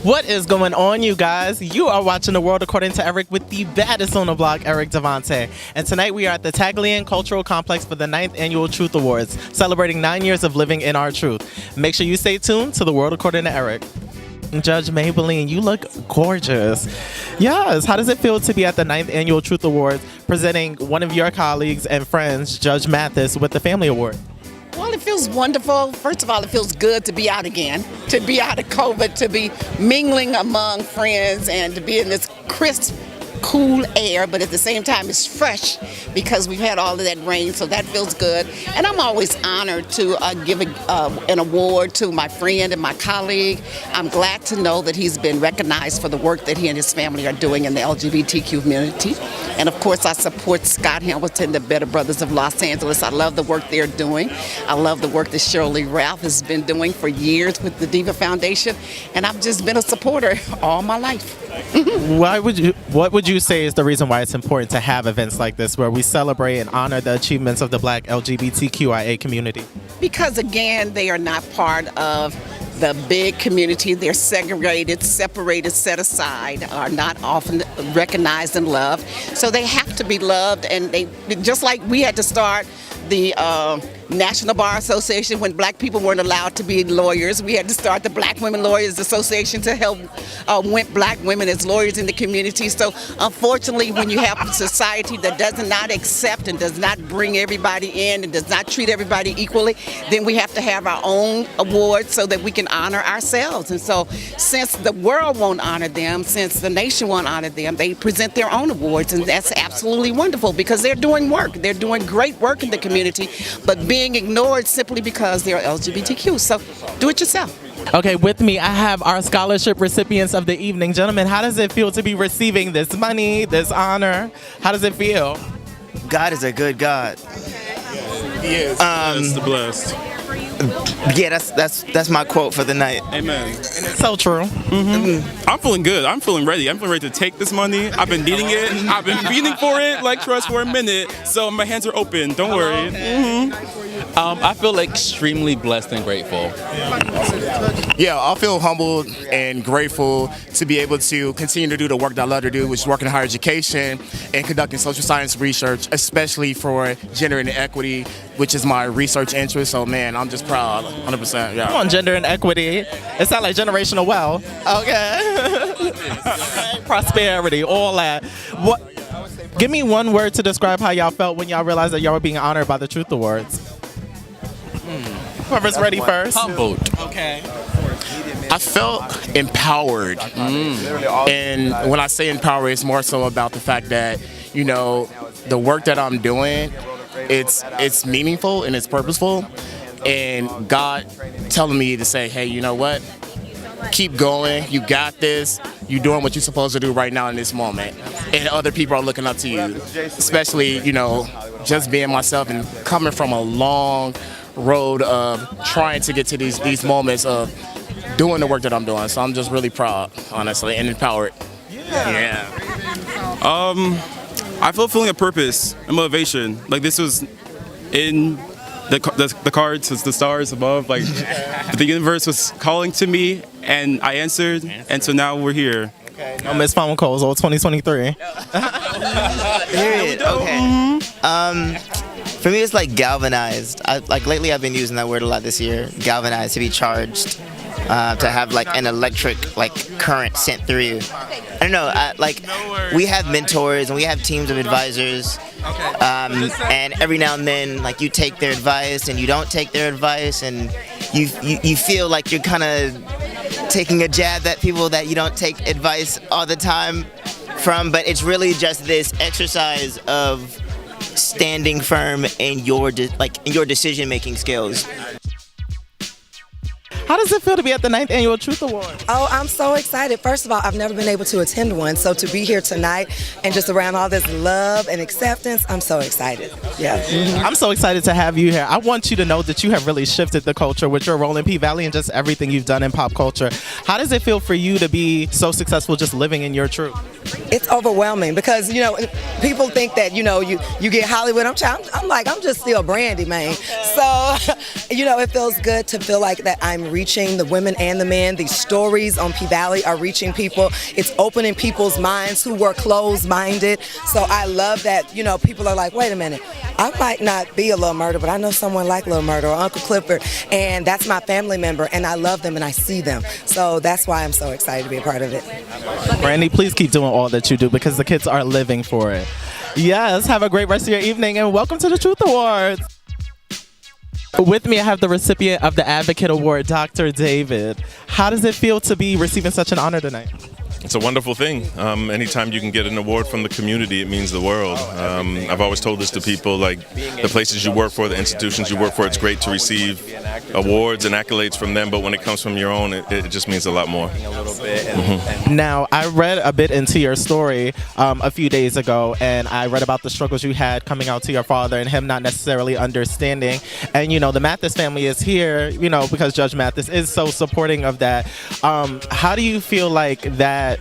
What is going on, you guys? You are watching The World According to Eric with the baddest on the block, Eric Devante. And tonight we are at the Taglian Cultural Complex for the 9th Annual Truth Awards, celebrating 9 years of living in our truth. Make sure you stay tuned to The World According to Eric. Judge Maybelline, you look gorgeous. Yes, how does it feel to be at the 9th Annual Truth Awards, presenting one of your colleagues and friends, Judge Mathis, with the Family Award? Well, it feels wonderful. First of all, it feels good to be out again, to be out of COVID, to be mingling among friends, and to be in this crisp, cool air, but at the same time it's fresh because we've had all of that rain, so that feels good. And I'm always honored to give an award to my friend and my colleague. I'm glad to know that he's been recognized for the work that he and his family are doing in the LGBTQ community. And of course, I support Scott Hamilton, the Better Brothers of Los Angeles. I love the work they're doing. I love the work that Shirley Ralph has been doing for years with the Diva Foundation. And I've just been a supporter all my life. What would you say is the reason why it's important to have events like this where we celebrate and honor the achievements of the Black LGBTQIA community? Because again, they are not part of the big community. They're segregated, separated, set aside, are not often recognized and loved. So they have to be loved, and they, just like we had to start the National Bar Association when black people weren't allowed to be lawyers. We had to start the Black Women Lawyers Association to help black women as lawyers in the community. So unfortunately, when you have a society that does not accept and does not bring everybody in and does not treat everybody equally, then we have to have our own awards so that we can honor ourselves. And so since the world won't honor them, since the nation won't honor them, they present their own awards, and that's absolutely wonderful because they're doing work. They're doing great work in the community, but being ignored simply because they're LGBTQ. So do it yourself. Okay, with me, I have our scholarship recipients of the evening. Gentlemen, how does it feel to be receiving this money, this honor? How does it feel? God is a good God. He is. That's the blessed. Yeah, that's my quote for the night. Amen. And it's so true. I'm feeling good. I'm feeling ready. I'm feeling ready to take this money. I've been needing it. I've been feeling for it like trust for a minute. So my hands are open. Don't worry. I feel extremely blessed and grateful. Yeah, I feel humbled and grateful to be able to continue to do the work that I love to do, which is working in higher education and conducting social science research, especially for gender and equity, which is my research interest. So, man, I'm just proud, 100%. Yeah. Come on, gender and equity. It sounds like generational wealth. Okay. Prosperity, all that. Give me one word to describe how y'all felt when y'all realized that y'all were being honored by the Truth Awards. Whoever's ready first. Humbled. Okay. I felt empowered. And when I say empowered, it's more so about the fact that, you know, the work that I'm doing, it's meaningful and it's purposeful. And God telling me to say, hey, you know what? Keep going. You got this. You're doing what you're supposed to do right now in this moment. And other people are looking up to you, especially, you know, just being myself and coming from a long road of trying to get to these moments of doing the work that I'm doing. So I'm just really proud, honestly, and empowered. Yeah. I feel feeling a purpose and motivation. Like this was in the cards, it's the stars above. Like the universe was calling to me, and I answered, and so now we're here. No missed phone calls, all 2023. Period. Okay. For me, it's like galvanized. Like lately, I've been using that word a lot this year. Galvanized, to be charged, to have like an electric like current sent through you. I don't know. We have mentors and we have teams of advisors. And every now and then, like you take their advice and you don't take their advice, and you feel like you're kind of taking a jab at people that you don't take advice all the time from. But it's really just this exercise of standing firm in your decision-making skills. How does it feel to be at the 9th Annual Truth Awards? Oh, I'm so excited. First of all, I've never been able to attend one, so to be here tonight and just around all this love and acceptance, I'm so excited. Yeah. I'm so excited to have you here. I want you to know that you have really shifted the culture with your role in P-Valley and just everything you've done in pop culture. How does it feel for you to be so successful just living in your truth? It's overwhelming because, you know, people think that, you know, you get Hollywood. I'm just still Brandy, man. So, you know, it feels good to feel like that I'm reaching reaching the women and the men. These stories on P-Valley are reaching people. It's opening people's minds who were closed-minded. So I love that, you know, people are like, wait a minute, I might not be a Lil Murda, but I know someone like Lil Murda or Uncle Clifford, and that's my family member, and I love them and I see them. So that's why I'm so excited to be a part of it. Brandy, please keep doing all that you do because the kids are living for it. Yes, have a great rest of your evening and welcome to the Truth Awards. With me, I have the recipient of the Advocate Award, Dr. David. How does it feel to be receiving such an honor tonight? It's a wonderful thing. Anytime you can get an award from the community, it means the world. I've always told this to people, like the places you work for, the institutions you work for, it's great to receive awards and accolades from them, but when it comes from your own, it just means a lot more. Now, I read a bit into your story a few days ago, and I read about the struggles you had coming out to your father and him not necessarily understanding. And, you know, the Mathis family is here, you know, because Judge Mathis is so supporting of that. How do you feel like that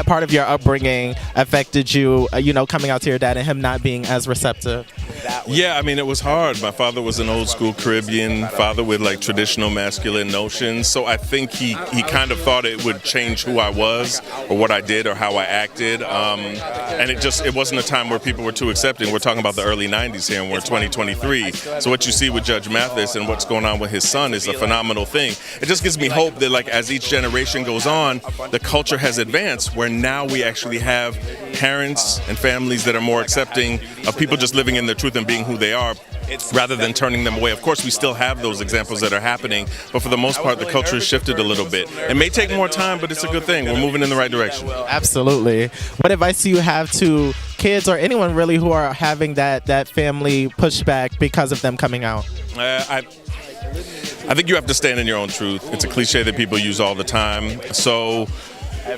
part of your upbringing affected you, you know, coming out to your dad and him not being as receptive? Yeah, I mean, it was hard. My father was an old school Caribbean father with like traditional masculine notions. So I think he kind of thought it would change who I was or what I did or how I acted. And it wasn't a time where people were too accepting. We're talking about the early 90s here and we're 2023. So what you see with Judge Mathis and what's going on with his son is a phenomenal thing. It just gives me hope that like as each generation goes on, the culture has advanced where now we actually have parents and families that are more accepting of people just living in their truth and being who they are rather than turning them away. Of course, we still have those examples that are happening, but for the most part, the culture has shifted a little bit. It may take more time, but it's a good thing. We're moving in the right direction. Absolutely. What advice do you have to kids or anyone really who are having that family pushback because of them coming out? I think you have to stand in your own truth. It's a cliche that people use all the time. So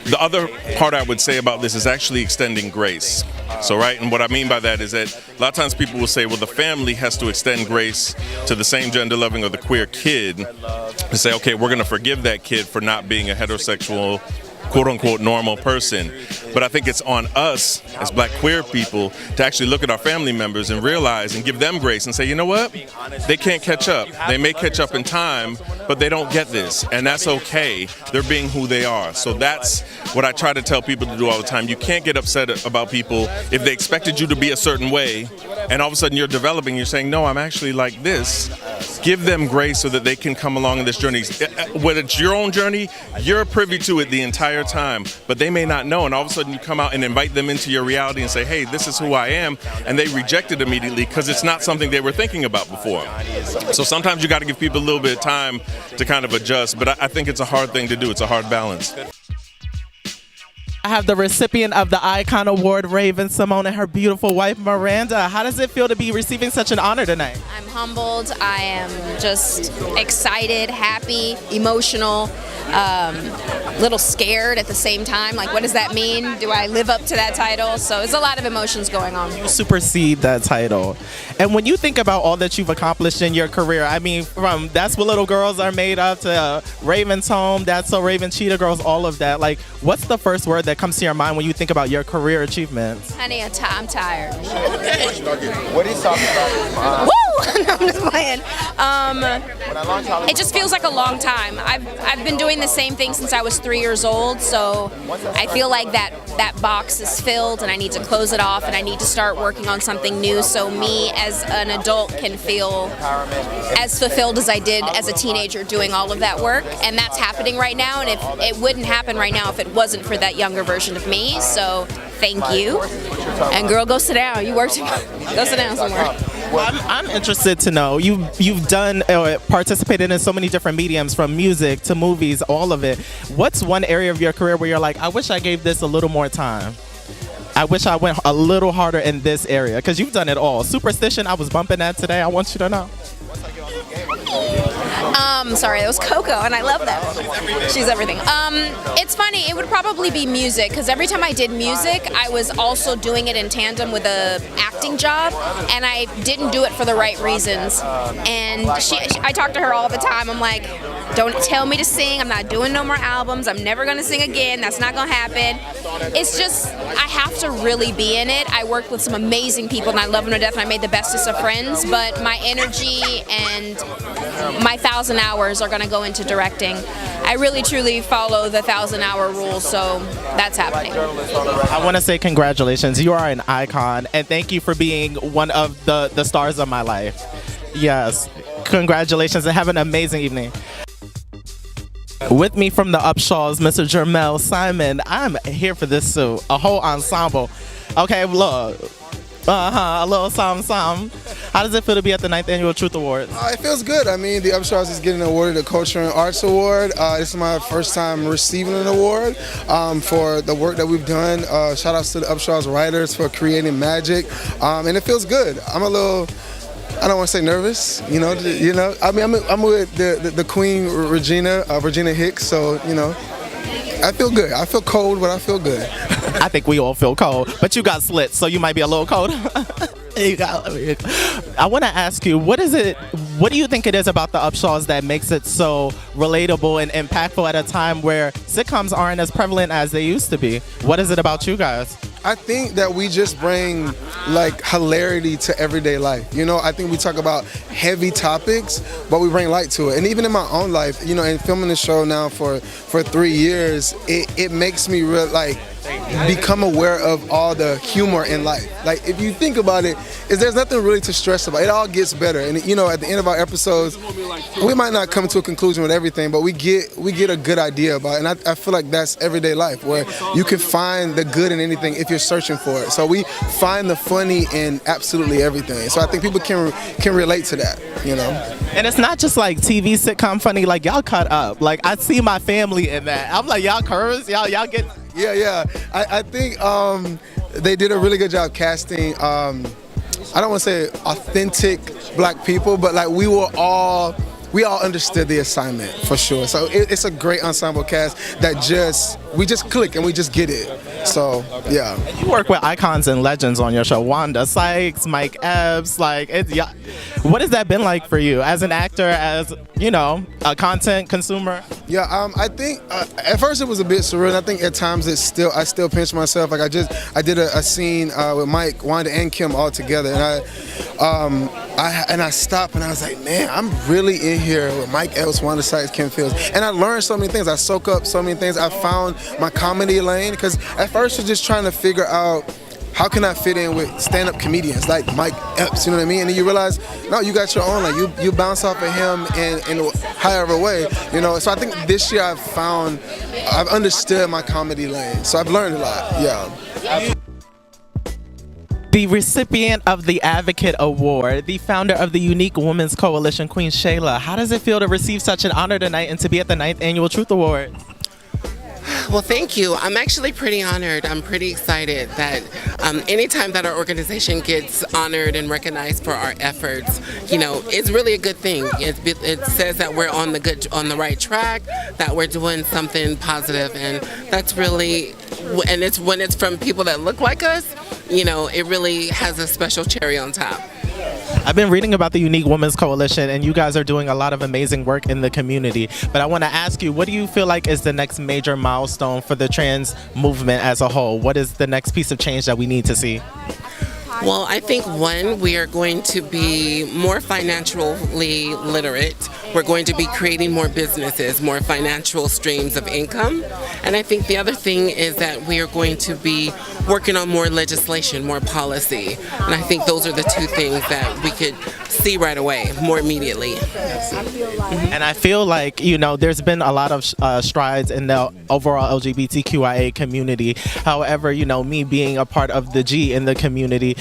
the other part I would say about this is actually extending grace. So, right, and what I mean by that is that a lot of times people will say, well, the family has to extend grace to the same gender loving or the queer kid and say, okay, we're going to forgive that kid for not being a heterosexual, quote-unquote normal person. But I think it's on us as Black queer people to actually look at our family members and realize and give them grace and say, you know what? They can't catch up. They may catch up in time, but they don't get this. And that's okay. They're being who they are. So that's what I try to tell people to do all the time. You can't get upset about people if they expected you to be a certain way and all of a sudden you're developing, you're saying, no, I'm actually like this. Give them grace so that they can come along in this journey. Whether it's your own journey, you're privy to it the entire time, but they may not know. And all of a sudden you come out and invite them into your reality and say, hey, this is who I am. And they reject it immediately because it's not something they were thinking about before. So sometimes you got to give people a little bit of time to kind of adjust. But I think it's a hard thing to do. It's a hard balance. I have the recipient of the Icon Award, Raven Simone, and her beautiful wife, Miranda. How does it feel to be receiving such an honor tonight? I'm humbled. I am just excited, happy, emotional, little scared at the same time. Like, what does that mean? Do I live up to that title? So there's a lot of emotions going on. You supersede that title. And when you think about all that you've accomplished in your career, I mean, from That's What Little Girls Are Made Of to Raven's Home, That's So Raven, Cheetah Girls, all of that. Like, what's the first word that comes to your mind when you think about your career achievements? Honey, I'm tired. What are you talking about? Woo! No, I'm just playing. It just feels like a long time. I've been doing the same thing since I was 3 years old, so I feel like that box is filled and I need to close it off and I need to start working on something new so me as an adult can feel as fulfilled as I did as a teenager doing all of that work, and that's happening right now, and it wouldn't happen right now if it wasn't for that younger version of me. So thank you. And girl, go sit down. You worked. Go sit down somewhere. I'm interested to know, you've done participated in so many different mediums, from music to movies, all of it. What's one area of your career where you're like, I wish I gave this a little more time? I wish I went a little harder in this area, because you've done it all. Superstition, I was bumping that today. I want you to know. Sorry, that was Coco, and I love that. She's everything. It's funny, it would probably be music, because every time I did music, I was also doing it in tandem with a acting job, and I didn't do it for the right reasons. And I talk to her all the time. I'm like, Don't tell me to sing. I'm not doing no more albums. I'm never gonna sing again. That's not gonna happen. It's just, I have to really be in it. I worked with some amazing people and I love them to death and I made the bestest of friends, but my energy and my 1,000 hours are gonna go into directing. I really truly follow the 1,000-hour rule, so that's happening. I want to say congratulations. You are an icon, and thank you for being one of the stars of my life. Yes, congratulations, and have an amazing evening. With me from the Upshaws, Mr. Jermel Simon. I'm here for this too, a whole ensemble. Okay, look. A little something. How does it feel to be at the 9th Annual Truth Awards? It feels good. I mean, the Upshaws is getting awarded the Culture and Arts Award. This is my first time receiving an award for the work that we've done. Shout outs to the Upshaws writers for creating magic. And it feels good. I'm a little, I don't want to say nervous, you know. I mean, I'm with the Queen Regina Hicks, so, you know, I feel good. I feel cold, but I feel good. I think we all feel cold, but you got slits, so you might be a little cold. I want to ask you, what do you think it is about the Upshaws that makes it so relatable and impactful at a time where sitcoms aren't as prevalent as they used to be? What is it about you guys? I think that we just bring like hilarity to everyday life. You know, I think we talk about heavy topics, but we bring light to it. And even in my own life, you know, and filming the show now for 3 years, it makes me become aware of all the humor in life. Like, if you think about it, there's nothing really to stress about. It all gets better. And, you know, at the end of our episodes, we might not come to a conclusion with everything, but we get a good idea about it. And I feel like that's everyday life, where you can find the good in anything if you're searching for it. So we find the funny in absolutely everything. So I think people can relate to that, you know. And it's not just like TV sitcom funny, like y'all cut up. Like, I see my family in that. I'm like, y'all curves, y'all get... Yeah. I think they did a really good job casting, I don't want to say authentic black people, but like we all understood the assignment for sure. So it's a great ensemble cast that we just click and we just get it. So, yeah. And you work with icons and legends on your show. Wanda Sykes, Mike Epps, what has that been like for you as an actor, as, you know, a content consumer? Yeah, I think at first it was a bit surreal. I think at times I still pinch myself. Like I did a scene with Mike, Wanda, and Kim all together, and I stopped and I was like, man, I'm really in here with Mike Epps, Wanda Sykes, Kim Fields, and I learned so many things. I soak up so many things. I found my comedy lane, because at first you're just trying to figure out, how can I fit in with stand-up comedians like Mike Epps, you know what I mean? And then you realize, no, you got your own lane. You bounce off of him in however way, you know? So I think this year I've understood my comedy lane. So I've learned a lot, yeah. The recipient of the Advocate Award, the founder of the Unique Women's Coalition, Queen Shayla. How does it feel to receive such an honor tonight and to be at the 9th Annual Truth Awards? Well, thank you. I'm actually pretty honored. I'm pretty excited that anytime that our organization gets honored and recognized for our efforts, you know, it's really a good thing. It says that we're on the right track, that we're doing something positive, and that's really, and it's when it's from people that look like us, you know, it really has a special cherry on top. I've been reading about the Unique Women's Coalition, and you guys are doing a lot of amazing work in the community. But I want to ask you, what do you feel like is the next major milestone for the trans movement as a whole? What is the next piece of change that we need to see? Well, I think one, we are going to be more financially literate. We're going to be creating more businesses, more financial streams of income. And I think the other thing is that we are going to be working on more legislation, more policy. And I think those are the two things that we could see right away, more immediately. And I feel like, you know, there's been a lot of strides in the overall LGBTQIA community. However, you know, me being a part of the G in the community,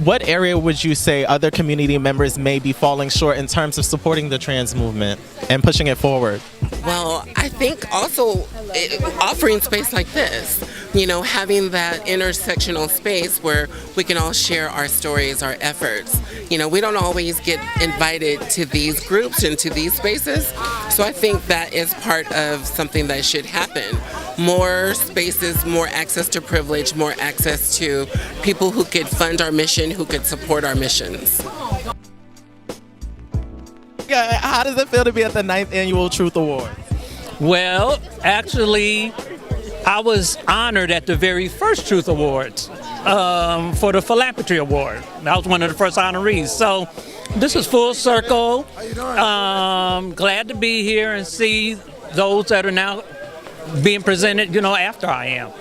what area would you say other community members may be falling short in terms of supporting the trans movement and pushing it forward? Well, I think also offering space like this, you know, having that intersectional space where we can all share our stories, our efforts. You know, we don't always get invited to these groups and to these spaces, so I think that is part of something that should happen. More spaces, more access to privilege, more access to people who could fund our mission, who could support our missions. Okay, how does it feel to be at the 9th Annual Truth Awards? Well, actually, I was honored at the very first Truth Awards for the Philanthropy Award. I was one of the first honorees. So this is full circle. Glad to be here and see those that are now being presented, after I am.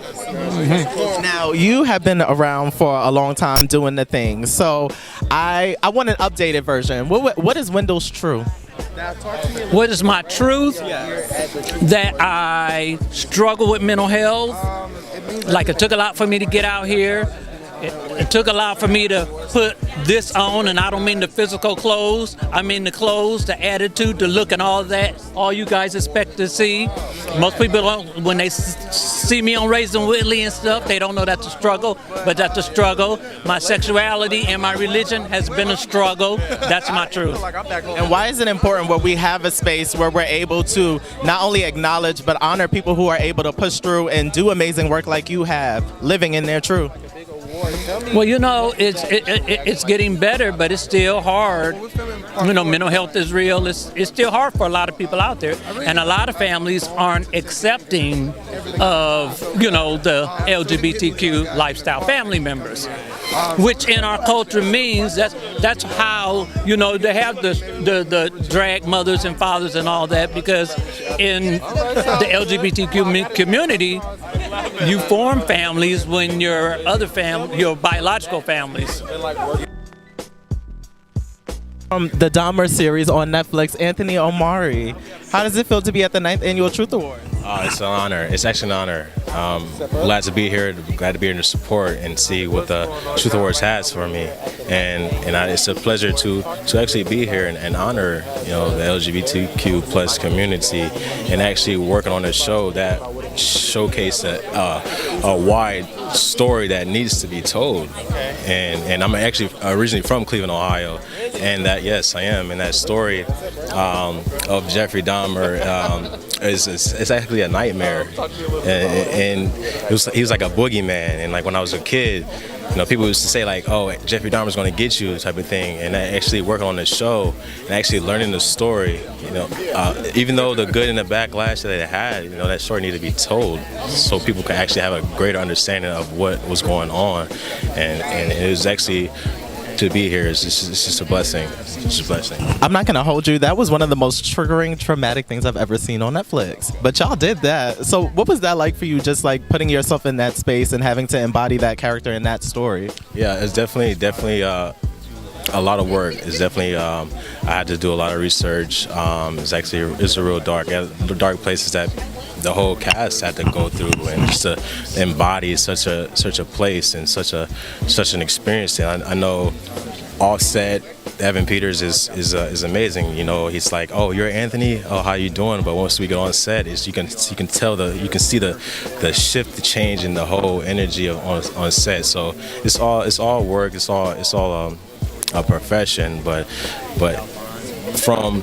Now, you have been around for a long time doing the thing. So I want an updated version. What is Wendell's truth? What is my truth? That I struggle with mental health. Like, it took a lot for me to get out here. It took a lot for me to put this on, and I don't mean the physical clothes. I mean the clothes, the attitude, the look, and all that. All you guys expect to see. Most people don't, when they see me on Raising Whitley and stuff, they don't know that's a struggle, but that's a struggle. My sexuality and my religion has been a struggle. That's my truth. And why is it important where we have a space where we're able to not only acknowledge but honor people who are able to push through and do amazing work like you have, living in their truth? Well, it's getting better, but it's still hard. Mental health is real. It's still hard for a lot of people out there, and a lot of families aren't accepting of the LGBTQ lifestyle family members, which in our culture means that's how they have the drag mothers and fathers and all that, because in the LGBTQ community, you form families when your biological families. From the Dahmer series on Netflix, Anthony Omari. How does it feel to be at the 9th Annual Truth Award? It's an honor. It's actually an honor. Glad to be here. Glad to be here to support and see what the Truth Awards has for me. It's a pleasure to actually be here and honor the LGBTQ plus community and actually working on a show that showcase a wide story that needs to be told. And I'm actually originally from Cleveland, Ohio, and that, yes, I am. And that story of Jeffrey Dahmer is actually a nightmare. And he was like a boogeyman. And like when I was a kid, people used to say like, "Oh, Jeffrey Dahmer's going to get you," type of thing. And actually working on the show and actually learning the story, even though the good and the backlash that it had, that story needed to be told so people could actually have a greater understanding of what was going on. And it was actually, to be here is just a blessing. It's just a blessing. I'm not gonna hold you. That was one of the most triggering, traumatic things I've ever seen on Netflix. But y'all did that. So what was that like for you? Just like putting yourself in that space and having to embody that character in that story. Yeah, it's definitely a lot of work. It's definitely I had to do a lot of research. It's a real dark places that the whole cast had to go through, and just to embody such a place and such an experience. And I know Offset, Evan Peters is amazing. He's like, "Oh, you're Anthony. Oh, how you doing?" But once we get on set, you can see the shift, the change in the whole energy on set. So it's all work. It's all a profession, but from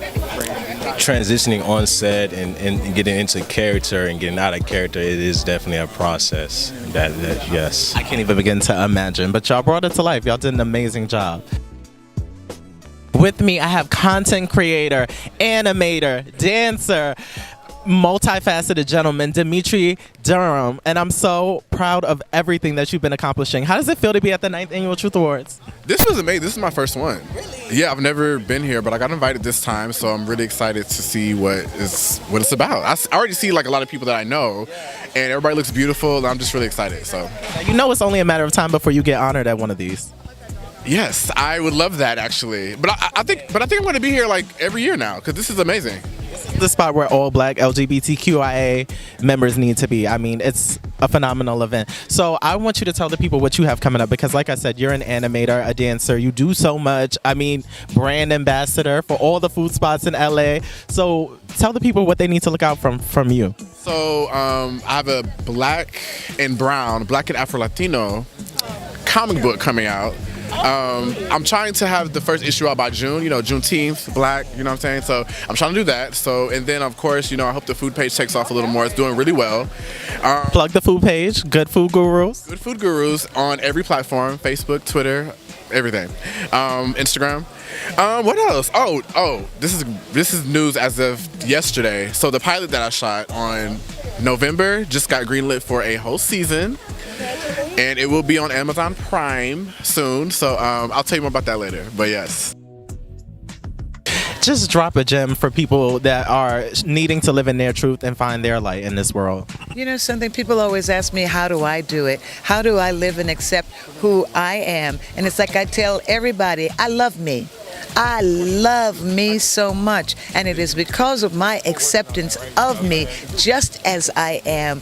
transitioning on set and getting into character and getting out of character, it is definitely a process. That yes. I can't even begin to imagine, but y'all brought it to life. Y'all did an amazing job. With me, I have content creator, animator, dancer, multifaceted gentleman, Dimitri Durham, and I'm so proud of everything that you've been accomplishing. How does it feel to be at the 9th Annual Truth Awards? This was amazing. This is my first one. Yeah, I've never been here, but I got invited this time, so I'm really excited to see what it's about. I already see like a lot of people that I know, and everybody looks beautiful, and I'm just really excited. So it's only a matter of time before you get honored at one of these. Yes, I would love that actually. But I think I'm going to be here like every year now because this is amazing. The spot where all Black LGBTQIA members need to be. I mean, it's a phenomenal event. So I want you to tell the people what you have coming up, because like I said, you're an animator, a dancer, you do so much. I mean, brand ambassador for all the food spots in LA. So tell the people what they need to look out from you. So I have a Black and Afro-Latino comic book coming out. I'm trying to have the first issue out by June, Juneteenth, Black, you know what I'm saying? So I'm trying to do that. So, and then of course, I hope the food page takes off a little more. It's doing really well. Plug the food page, Good Food Gurus. Good Food Gurus on every platform, Facebook, Twitter, everything, Instagram. What else? This is news as of yesterday. So the pilot that I shot on November just got greenlit for a whole season, and it will be on Amazon Prime soon. So I'll tell you more about that later. But yes. Just drop a gem for people that are needing to live in their truth and find their light in this world. You know something, people always ask me, how do I do it? How do I live and accept who I am? And it's like I tell everybody, I love me. I love me so much, and it is because of my acceptance of me just as I am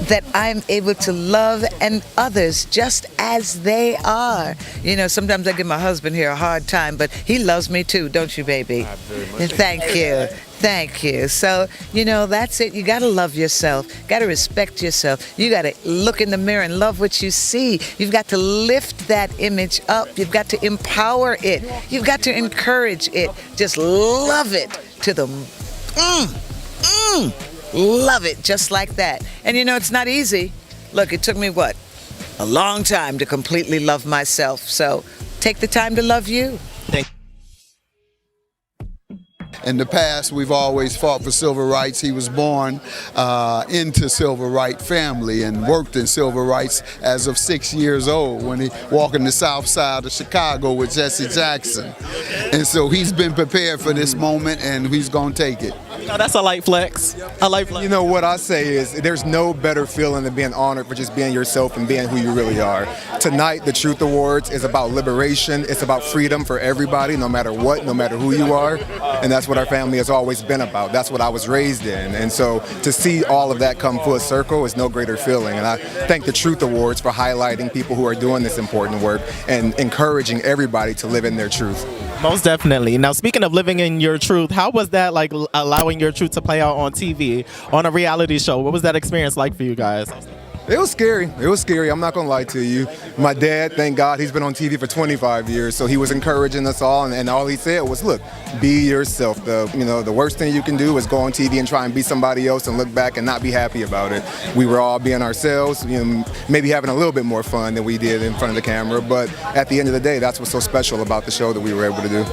that I'm able to love and others just as they are. You know, sometimes I give my husband here a hard time, but he loves me too, don't you, baby? Thank you. Thank you. So, you know, that's it. You got to love yourself. Got to respect yourself. You got to look in the mirror and love what you see. You've got to lift that image up. You've got to empower it. You've got to encourage it. Just love it to the love it just like that. And you know, it's not easy. Look, it took me what? A long time to completely love myself. So take the time to love you. Thank you. In the past, we've always fought for civil rights. He was born into civil rights family and worked in civil rights as of 6 years old when he walked in the south side of Chicago with Jesse Jackson. And so he's been prepared for this moment, and he's going to take it. No, that's a light flex. A light flex. You know, what I say is there's no better feeling than being honored for just being yourself and being who you really are. Tonight, the Truth Awards is about liberation. It's about freedom for everybody, no matter what, no matter who you are. And that's what our family has always been about. That's what I was raised in. And so to see all of that come full circle is no greater feeling. And I thank the Truth Awards for highlighting people who are doing this important work and encouraging everybody to live in their truth. Most definitely. Now, speaking of living in your truth, how was that like allowing your truth to play out on TV, on a reality show? What was that experience like for you guys? It was scary. It was scary. I'm not going to lie to you. My dad, thank God, he's been on TV for 25 years, so he was encouraging us all, and all he said was, look, be yourself. The worst thing you can do is go on TV and try and be somebody else and look back and not be happy about it. We were all being ourselves, maybe having a little bit more fun than we did in front of the camera, but at the end of the day, that's what's so special about the show that we were able to do.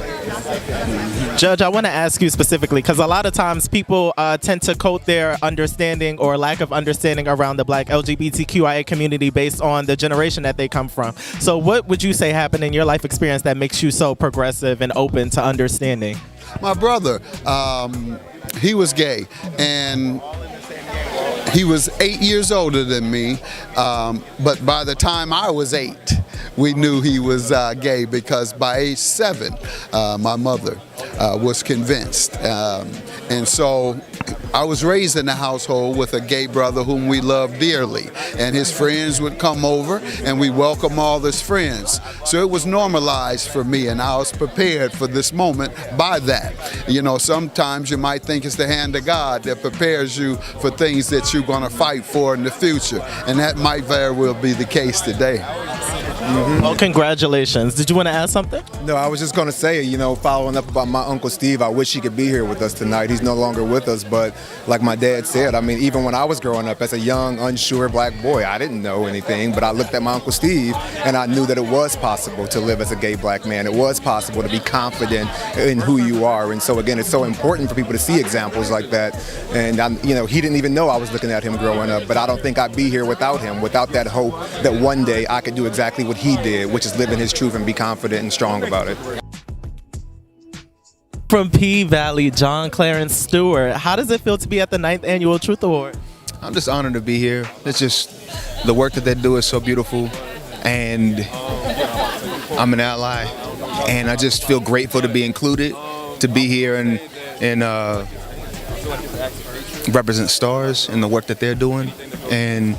Judge, I want to ask you specifically, because a lot of times people tend to quote their understanding or lack of understanding around the Black LGBTQIA community based on the generation that they come from. So what would you say happened in your life experience that makes you so progressive and open to understanding? My brother, he was gay, and he was 8 years older than me, but by the time I was 8, we knew he was gay, because by age 7, my mother was convinced. And so I was raised in a household with a gay brother whom we loved dearly, and his friends would come over and we welcome all his friends. So it was normalized for me, and I was prepared for this moment by that. You know, sometimes you might think it's the hand of God that prepares you for things that you're going to fight for in the future, and that might very well be the case today. Well, congratulations. Did you want to add something? No, I was just going to say, following up about my Uncle Steve, I wish he could be here with us tonight. He's no longer with us, but like my dad said, I mean, even when I was growing up as a young, unsure black boy, I didn't know anything, but I looked at my Uncle Steve and I knew that it was possible to live as a gay black man. It was possible to be confident in who you are. And so again, it's so important for people to see examples like that. And he didn't even know I was looking at him growing up, but I don't think I'd be here without him, without that hope that one day I could do exactly what he did, which is live in his truth and be confident and strong about it. From P-Valley, John Clarence Stewart, how does it feel to be at the 9th Annual Truth Award? I'm just honored to be here. It's just the work that they do is so beautiful, and I'm an ally, and I just feel grateful to be included, to be here and represent stars in the work that they're doing, and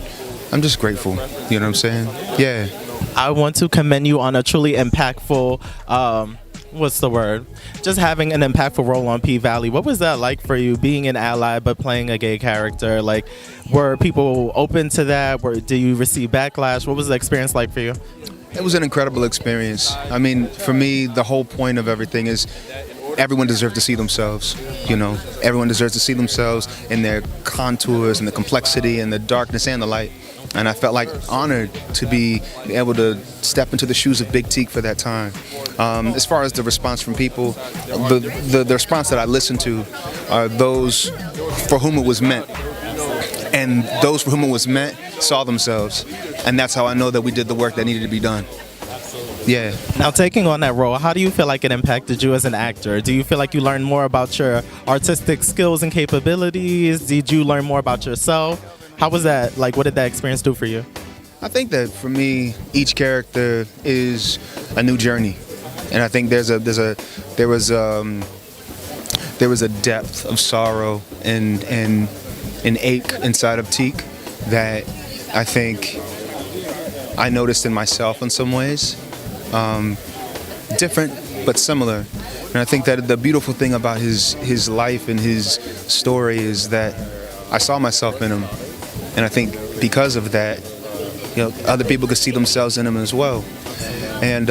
I'm just grateful. You know what I'm saying? Yeah. I want to commend you on a truly impactful, just having an impactful role on P-Valley. What was that like for you, being an ally but playing a gay character? Like, were people open to that? Did you receive backlash? What was the experience like for you? It was an incredible experience. I mean, for me, the whole point of everything is everyone deserves to see themselves. Everyone deserves to see themselves in their contours and the complexity and the darkness and the light. And I felt like honored to be able to step into the shoes of Big Teak for that time. As far as the response from people, the response that I listened to are those for whom it was meant. And those for whom it was meant saw themselves. And that's how I know that we did the work that needed to be done. Yeah. Now, taking on that role, how do you feel like it impacted you as an actor? Do you feel like you learned more about your artistic skills and capabilities? Did you learn more about yourself? How was that? Like, what did that experience do for you? I think that for me, each character is a new journey, and I think there was a depth of sorrow and ache inside of Teak that I think I noticed in myself in some ways, different but similar. And I think that the beautiful thing about his life and his story is that I saw myself in him. And I think because of that, other people could see themselves in him as well. And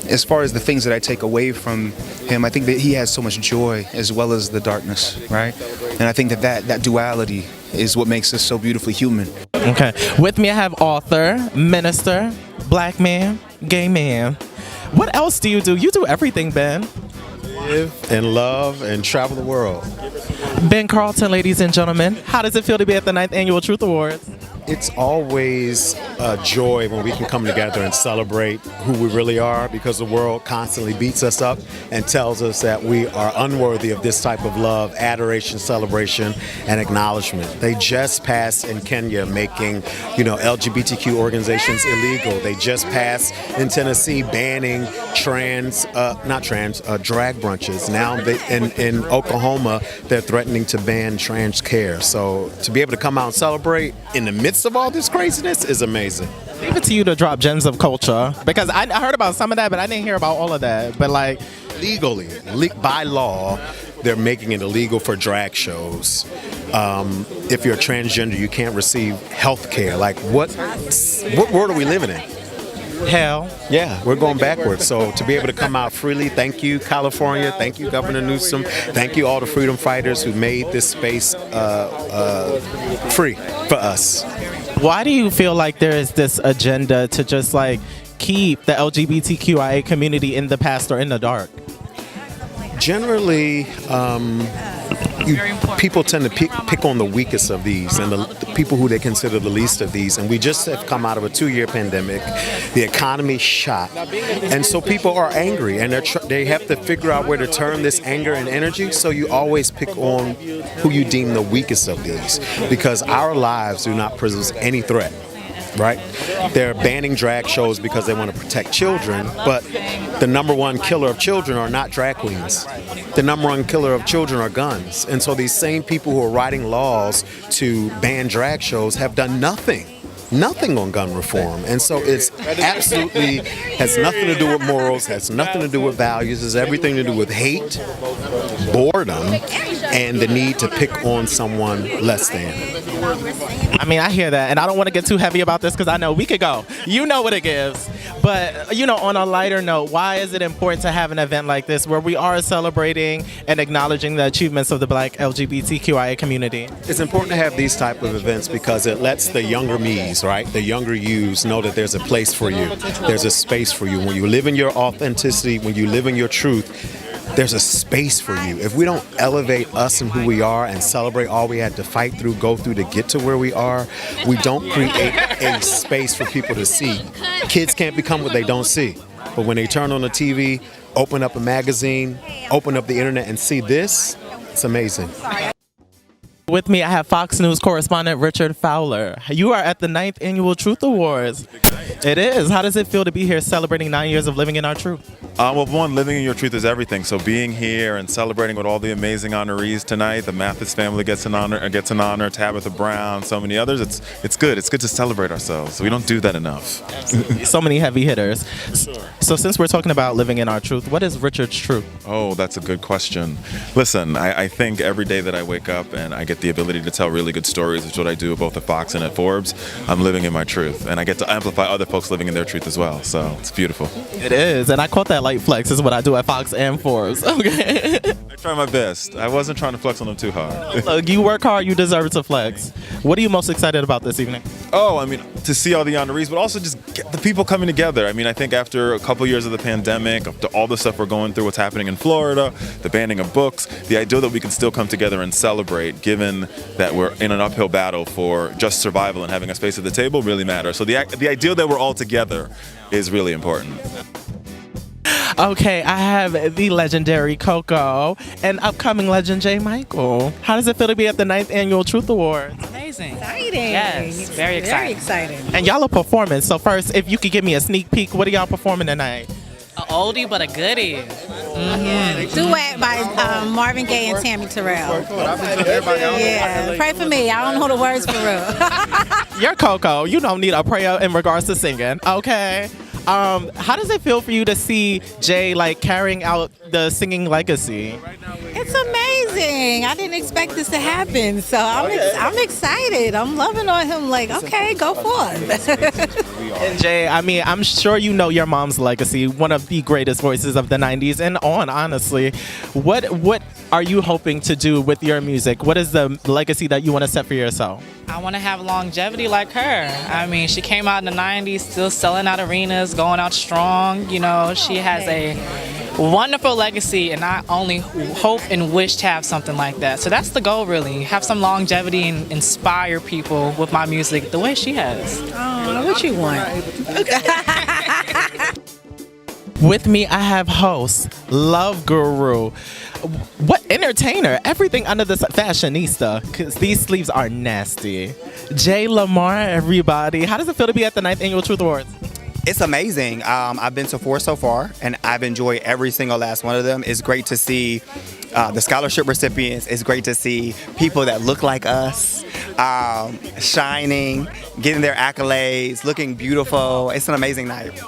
as far as the things that I take away from him, I think that he has so much joy as well as the darkness, right? And I think that duality is what makes us so beautifully human. Okay. With me, I have author, minister, black man, gay man. What else do? You do everything, Ben. Live and love and travel the world. Ben Carlton, ladies and gentlemen, how does it feel to be at the 9th Annual Truth Awards? It's always a joy when we can come together and celebrate who we really are, because the world constantly beats us up and tells us that we are unworthy of this type of love, adoration, celebration, and acknowledgement. They just passed in Kenya making, LGBTQ organizations illegal. They just passed in Tennessee banning drag brunches. Now in Oklahoma, they're threatening to ban trans care. So to be able to come out and celebrate in the midst of all this craziness is amazing. Leave it to you to drop gems of culture, because I heard about some of that, but I didn't hear about all of that. But like, legally, by law, they're making it illegal for drag shows. If you're transgender, you can't receive health care. Like, what world are we living in? Hell. Yeah, we're going backwards. So to be able to come out freely, thank you, California. Thank you, Governor Newsom. Thank you, all the freedom fighters who made this space free for us. Why do you feel like there is this agenda to just like keep the LGBTQIA community in the past or in the dark? Generally, people tend to pick on the weakest of these and the people who they consider the least of these. And we just have come out of a 2-year pandemic. The economy's shot. And so people are angry, and they have to figure out where to turn this anger and energy. So you always pick on who you deem the weakest of these, because our lives do not pose any threat. Right? They're banning drag shows because they want to protect children, but the number one killer of children are not drag queens. The number one killer of children are guns. And so these same people who are writing laws to ban drag shows have done nothing on gun reform. And so it's absolutely has nothing to do with morals, has nothing to do with values, has everything to do with hate, boredom, and the need to pick on someone less than. I mean, I hear that, and I don't want to get too heavy about this because I know we could go. You know what it gives. But, on a lighter note, why is it important to have an event like this where we are celebrating and acknowledging the achievements of the Black LGBTQIA community? It's important to have these type of events because it lets the younger me's, right, the younger yous know that there's a place for you. There's a space for you. When you live in your authenticity, when you live in your truth, there's a space for you. If we don't elevate us and who we are and celebrate all we had to fight through, go through to get to where we are, we don't create a space for people to see. Kids can't become what they don't see. But when they turn on the TV, open up a magazine, open up the internet and see this, it's amazing. With me, I have Fox News correspondent Richard Fowler. You are at the 9th Annual Truth Awards. It is. How does it feel to be here celebrating 9 years of living in our truth? Well, one, living in your truth is everything. So being here and celebrating with all the amazing honorees tonight, the Mathis family gets an honor, Tabitha Brown, so many others. It's good. It's good to celebrate ourselves. We don't do that enough. So many heavy hitters. So since we're talking about living in our truth, what is Richard's truth? Oh, that's a good question. Listen, I think every day that I wake up and I get the ability to tell really good stories, which is what I do both at Fox and at Forbes, I'm living in my truth. And I get to amplify other folks living in their truth as well. So it's beautiful. It is, and I caught that light flex is what I do at Fox and Forbes. Okay. I try my best. I wasn't trying to flex on them too hard. Look, you work hard, you deserve to flex. What are you most excited about this evening? Oh, I mean, to see all the honorees, but also just get the people coming together. I mean, I think after a couple years of the pandemic, after all the stuff we're going through, what's happening in Florida, the banning of books, the idea that we can still come together and celebrate, given that we're in an uphill battle for just survival and having a space at the table, really matters. So the idea that we're all together is really important. Okay, I have the legendary Coco and upcoming legend J. Michael. How does it feel to be at the 9th Annual Truth Awards? Amazing. Exciting. Yes, very exciting. Very exciting. And y'all are performing. So first, if you could give me a sneak peek, what are y'all performing tonight? A oldie but a goodie. Duet by Marvin Gaye and Tammy Terrell. Yeah, pray for me. I don't know the words for real. You're Coco. You don't need a prayer in regards to singing. Okay. How does it feel for you to see Jay like carrying out the singing legacy? It's amazing. I didn't expect this to happen, so I'm excited. I'm loving on him. Like, okay, go forth. And Jay, I mean, I'm sure you know your mom's legacy, one of the greatest voices of the 90s and on, honestly. What are you hoping to do with your music? What is the legacy that you want to set for yourself? I want to have longevity like her. I mean, she came out in the 90s, still selling out arenas, going out strong. You know, she has a wonderful legacy, and I only hope and wish to have something like that. So that's the goal, really. Have some longevity and inspire people with my music the way she has. Oh, what you want? With me, I have host, Love Guru. What entertainer? Everything under the fashionista, because these sleeves are nasty. Jay Lamar, everybody. How does it feel to be at the 9th Annual Truth Awards? It's amazing. I've been to 4 so far, and I've enjoyed every single last one of them. It's great to see the scholarship recipients. It's great to see people that look like us shining, getting their accolades, looking beautiful. It's an amazing night.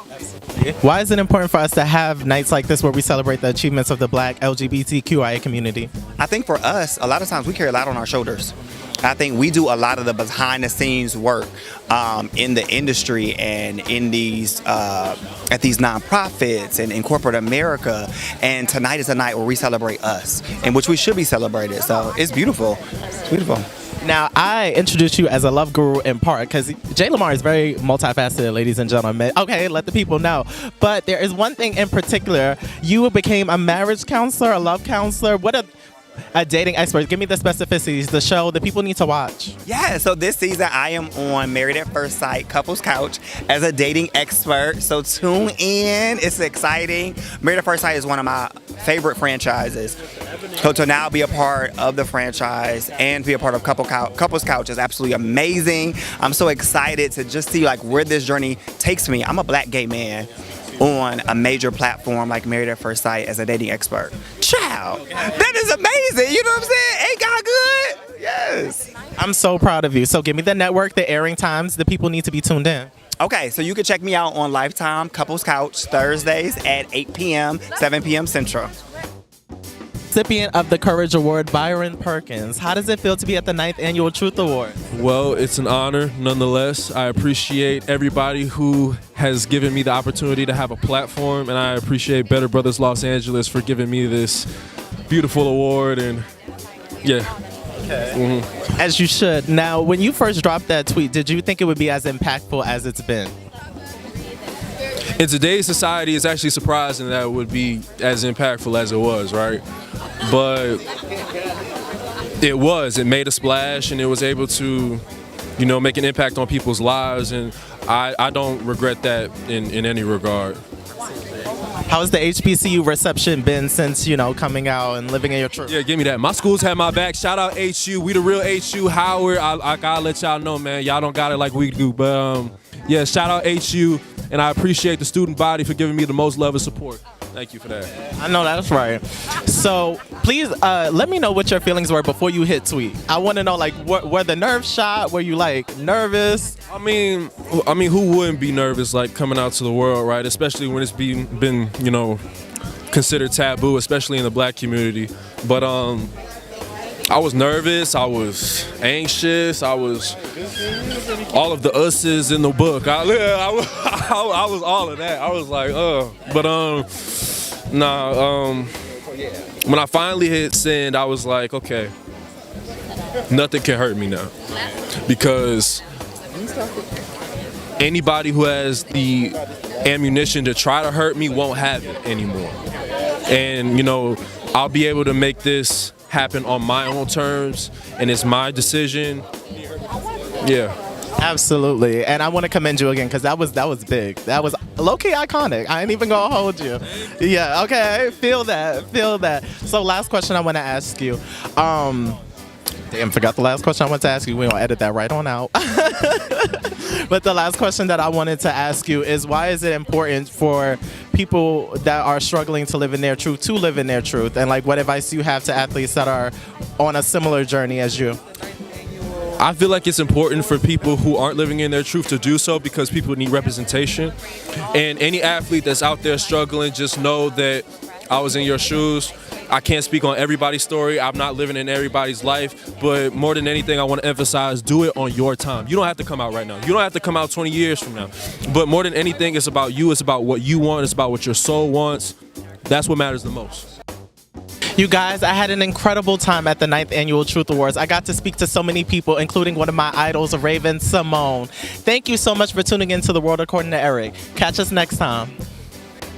Why is it important for us to have nights like this where we celebrate the achievements of the Black LGBTQIA community? I think for us, a lot of times we carry a lot on our shoulders. I think we do a lot of the behind the scenes work in the industry and in these at these nonprofits and in corporate America. And tonight is a night where we celebrate us, in which we should be celebrated. So it's beautiful. It's beautiful. Now, I introduced you as a love guru in part because Jay Lamar is very multifaceted, ladies and gentlemen. Okay, let the people know. But there is one thing in particular. You became a marriage counselor, a love counselor. What a dating expert. Give me the specificities, the show that people need to watch. Yeah, so this season I am on Married at First Sight, Couples Couch, as a dating expert. So tune in. It's exciting. Married at First Sight is one of my favorite franchises. So to now be a part of the franchise and be a part of Couples Couch is absolutely amazing. I'm so excited to just see like where this journey takes me. I'm a Black gay man on a major platform like Married at First Sight as a dating expert. Child, that is amazing. You know what I'm saying? Ain't God good? Yes. I'm so proud of you. So give me the network, the airing times, the people need to be tuned in. Okay, so you can check me out on Lifetime Couples Couch Thursdays at 8 p.m., 7 p.m. Central. Recipient of the Courage Award, Byron Perkins. How does it feel to be at the 9th Annual Truth Award? Well, it's an honor nonetheless. I appreciate everybody who has given me the opportunity to have a platform, and I appreciate Better Brothers Los Angeles for giving me this beautiful award, and yeah. Okay. As you should. Now, when you first dropped that tweet, did you think it would be as impactful as it's been? In today's society, it's actually surprising that it would be as impactful as it was, right? But it was. It made a splash, and it was able to, you know, make an impact on people's lives, and I don't regret that in any regard. How's the HBCU reception been since, you know, coming out and living in your truth? Yeah, give me that. My school's had my back. Shout out HU. We the real HU. Howard. I gotta let y'all know, man. Y'all don't got it like we do. But yeah, shout out HU. And I appreciate the student body for giving me the most love and support. Thank you for that. I know that's right. So please let me know what your feelings were before you hit tweet. I want to know, like, were the nerves shot? Were you like nervous? I mean, who wouldn't be nervous, like coming out to the world, right? Especially when it's been, you know, considered taboo, especially in the Black community. But I was nervous, I was anxious, I was all of the us's in the book. I was all of that. I was like, but when I finally hit send, I was like, okay, nothing can hurt me now, because anybody who has the ammunition to try to hurt me won't have it anymore. And you know, I'll be able to make this happen on my own terms, and it's my decision. Yeah. Absolutely, and I want to commend you again because that was big. That was low-key iconic. I ain't even gonna hold you. Yeah, okay, feel that. So last question I want to ask you. Damn, forgot the last question I wanted to ask you. We're gonna edit that right on out. But the last question that I wanted to ask you is, why is it important for people that are struggling to live in their truth to live in their truth? And like, what advice do you have to athletes that are on a similar journey as you? I feel like it's important for people who aren't living in their truth to do so, because people need representation. And any athlete that's out there struggling, just know that I was in your shoes. I can't speak on everybody's story. I'm not living in everybody's life. But more than anything, I want to emphasize, do it on your time. You don't have to come out right now. You don't have to come out 20 years from now. But more than anything, it's about you. It's about what you want. It's about what your soul wants. That's what matters the most. You guys, I had an incredible time at the 9th Annual Truth Awards. I got to speak to so many people, including one of my idols, Raven Simone. Thank you so much for tuning in to The World According to Eric. Catch us next time.